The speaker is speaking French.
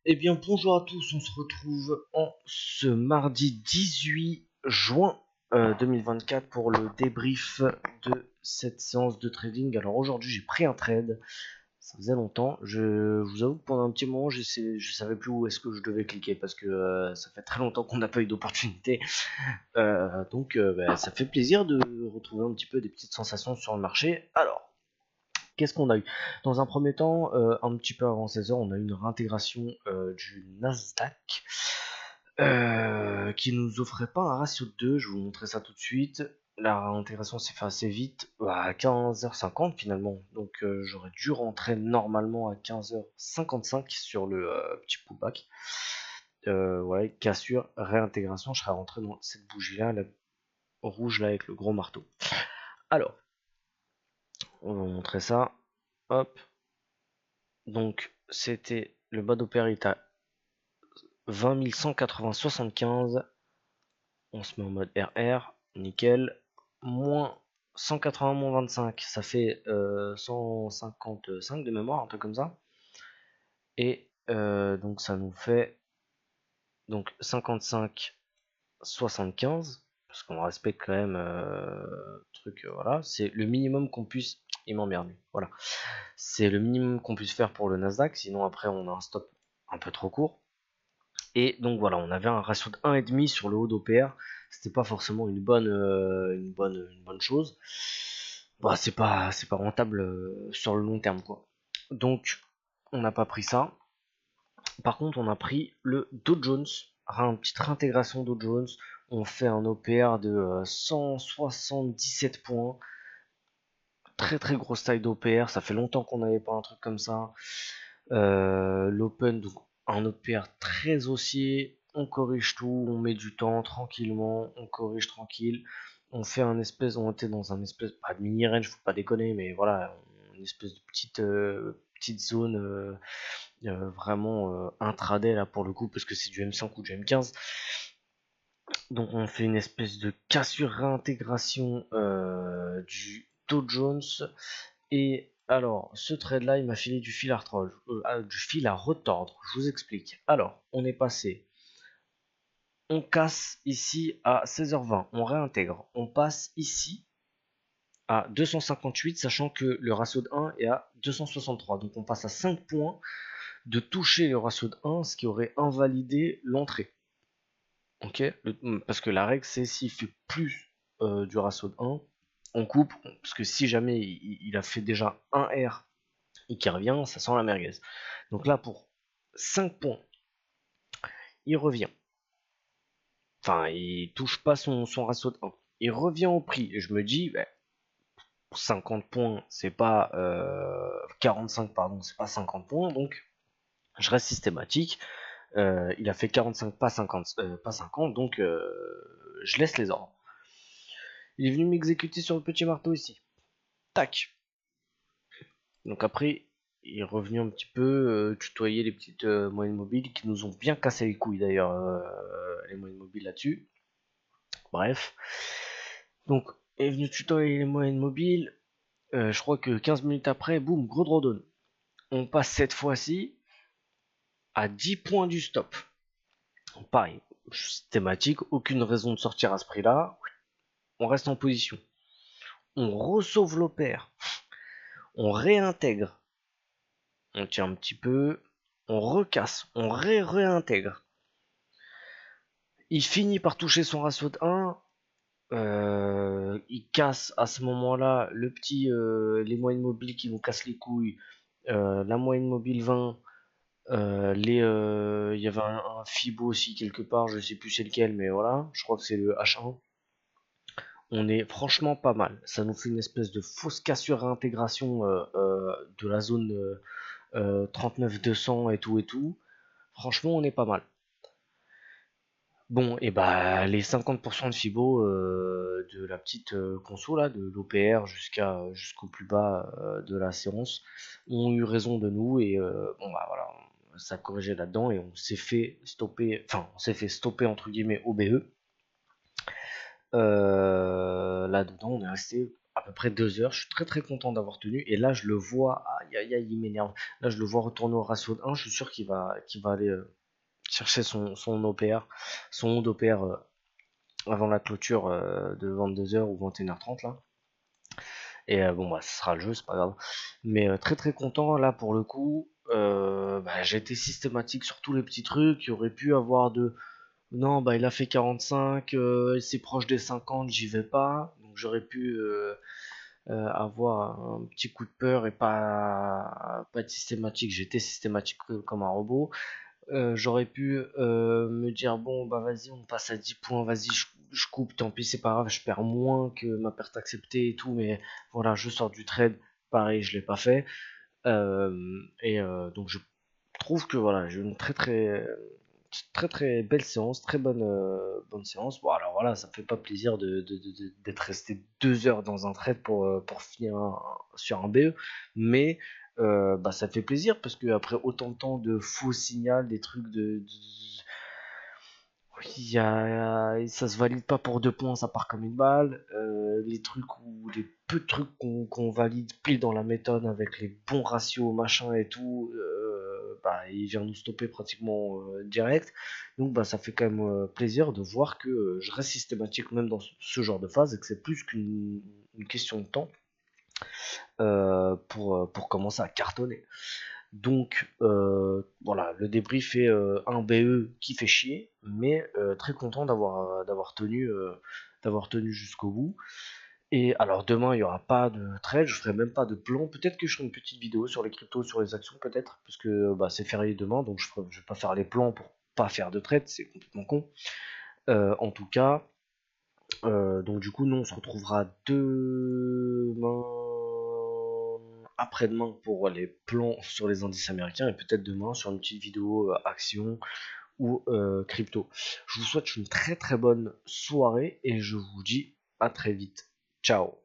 Eh bien, bonjour à tous, on se retrouve en ce mardi 18 juin 2024 pour le débrief de cette séance de trading. Alors aujourd'hui, j'ai pris un trade, ça faisait longtemps. Je vous avoue que pendant un petit moment, je savais plus où est-ce que je devais cliquer parce que ça fait très longtemps qu'on n'a pas eu d'opportunité. Donc, ça fait plaisir de retrouver un petit peu des petites sensations sur le marché. Alors, qu'est-ce qu'on a eu? Dans un premier temps, un petit peu avant 16h, on a eu une réintégration du Nasdaq qui nous offrait pas un ratio de 2, je vais vous montrer ça tout de suite. La réintégration s'est fait assez vite, à 15h50 finalement, donc j'aurais dû rentrer normalement à 15h55 sur le petit pullback. Voilà, cassure, réintégration, je serais rentré dans cette bougie là, la rouge là avec le gros marteau. Alors, on va vous montrer ça, hop. Donc, c'était le bas d'opéra est à 20 180,75. On se met en mode RR, nickel. Moins 180, moins 25, ça fait 155 de mémoire, un truc comme ça. Et donc, ça nous fait donc 55, 75. Parce qu'on respecte quand même truc, voilà. C'est le minimum qu'on puisse. Il m'emmerde, lui. Voilà. C'est le minimum qu'on puisse faire pour le Nasdaq. Sinon, après, on a un stop un peu trop court. Et donc voilà, on avait un ratio de 1,5 sur le haut d'OPR. C'était pas forcément une bonne chose. Bah, c'est pas rentable sur le long terme, quoi. Donc, on n'a pas pris ça. Par contre, on a pris le Dow Jones, une petite réintégration Dow Jones. On fait un OPR de 177 points. Très très grosse taille d'OPR. Ça fait longtemps qu'on n'avait pas un truc comme ça. L'open, donc un OPR très haussier, on corrige tout, on met du temps tranquillement, on corrige tranquille, on fait on était dans un espèce, pas de mini range, faut pas déconner, mais voilà, une espèce de petite zone vraiment intraday là pour le coup, parce que c'est du M5 ou du M15. Donc on fait une espèce de cassure réintégration du Dow Jones. Et alors, ce trade-là, il m'a filé du fil à retordre. Du fil à retordre. Je vous explique. Alors, on est passé. On casse ici à 16h20. On réintègre. On passe ici à 258, sachant que le ratio de 1 est à 263. Donc on passe à 5 points de toucher le ratio de 1, ce qui aurait invalidé l'entrée. Ok, parce que la règle, c'est s'il fait plus du ratio de 1, on coupe. Parce que si jamais il a fait déjà un R et qui revient, ça sent la merguez. Donc là, pour 5 points, il revient. Enfin, il touche pas son ratio de 1. Il revient au prix. Et je me dis, bah, 50 points, c'est pas 45, pardon, c'est pas 50 points. Donc, je reste systématique. Il a fait 45, pas 50, pas 50, donc je laisse les ordres. Il est venu m'exécuter sur le petit marteau ici. Tac. Donc après, il est revenu un petit peu tutoyer les petites moyennes mobiles qui nous ont bien cassé les couilles d'ailleurs, les moyennes mobiles là-dessus. Bref. Donc, il est venu tutoyer les moyennes mobiles. Je crois que 15 minutes après, boum, gros drawdown. On passe cette fois-ci à 10 points du stop. Pareil, systématique, aucune raison de sortir à ce prix-là. On reste en position. On re-sauve l'opère. On réintègre. On tient un petit peu. On recasse. On réintègre. Il finit par toucher son ratio de 1. Il casse à ce moment-là les moyennes mobiles qui nous cassent les couilles. La moyenne mobile 20. Il y avait un Fibo aussi quelque part, je sais plus c'est lequel, mais voilà, je crois que c'est le H1. On est franchement pas mal. Ça nous fait une espèce de fausse cassure réintégration de la zone 39-200 et tout. Franchement, on est pas mal. Bon, et bah les 50% de Fibo de la petite conso là, de l'OPR jusqu'au plus bas de la séance, ont eu raison de nous et bon bah voilà, ça a corrigé là-dedans et on s'est fait stopper entre guillemets OBE. Là-dedans, on est resté à peu près 2 heures. Je suis très très content d'avoir tenu. Et là, je le vois, aïe aïe aïe, il m'énerve. Là, je le vois retourner au ratio de 1. Je suis sûr qu'il va aller chercher son OPR, son haut d'OPR avant la clôture de 22 heures ou 21h30 là. Et bon, bah, ce sera le jeu, c'est pas grave. Mais très très content là pour le coup. Bah, j'ai été systématique sur tous les petits trucs. Il aurait pu avoir de. Non, bah il a fait 45, c'est proche des 50, j'y vais pas. Donc j'aurais pu avoir un petit coup de peur et pas être systématique. J'étais systématique comme un robot. J'aurais pu me dire bon bah vas-y on passe à 10 points, vas-y je coupe, tant pis c'est pas grave, je perds moins que ma perte acceptée et tout, mais voilà je sors du trade, pareil je l'ai pas fait. Donc je trouve que voilà j'ai eu une très très belle séance, très bonne séance. Bon alors voilà, ça me fait pas plaisir d'être resté 2 heures dans un trade pour finir sur un BE, mais bah ça fait plaisir parce que après autant de temps de faux signal, des trucs ça se valide pas pour 2 points, ça part comme une balle. Les trucs ou les peu de trucs qu'on valide pile dans la méthode avec les bons ratios, machin et tout, bah, il vient nous stopper pratiquement direct. Donc bah, ça fait quand même plaisir de voir que je reste systématique même dans ce genre de phase et que c'est plus qu'une une question de temps pour commencer à cartonner. Donc voilà, le débrief est un BE qui fait chier, mais très content d'avoir tenu jusqu'au bout. Et alors demain il y aura pas de trade, je ferai même pas de plan. Peut-être que je ferai une petite vidéo sur les cryptos, sur les actions peut-être, parce que bah, c'est férié demain, donc je vais pas faire les plans pour pas faire de trade, c'est complètement con. En tout cas, donc du coup, nous on se retrouvera demain, après-demain pour les plans sur les indices américains et peut-être demain sur une petite vidéo action ou crypto. Je vous souhaite une très très bonne soirée et je vous dis à très vite. Ciao.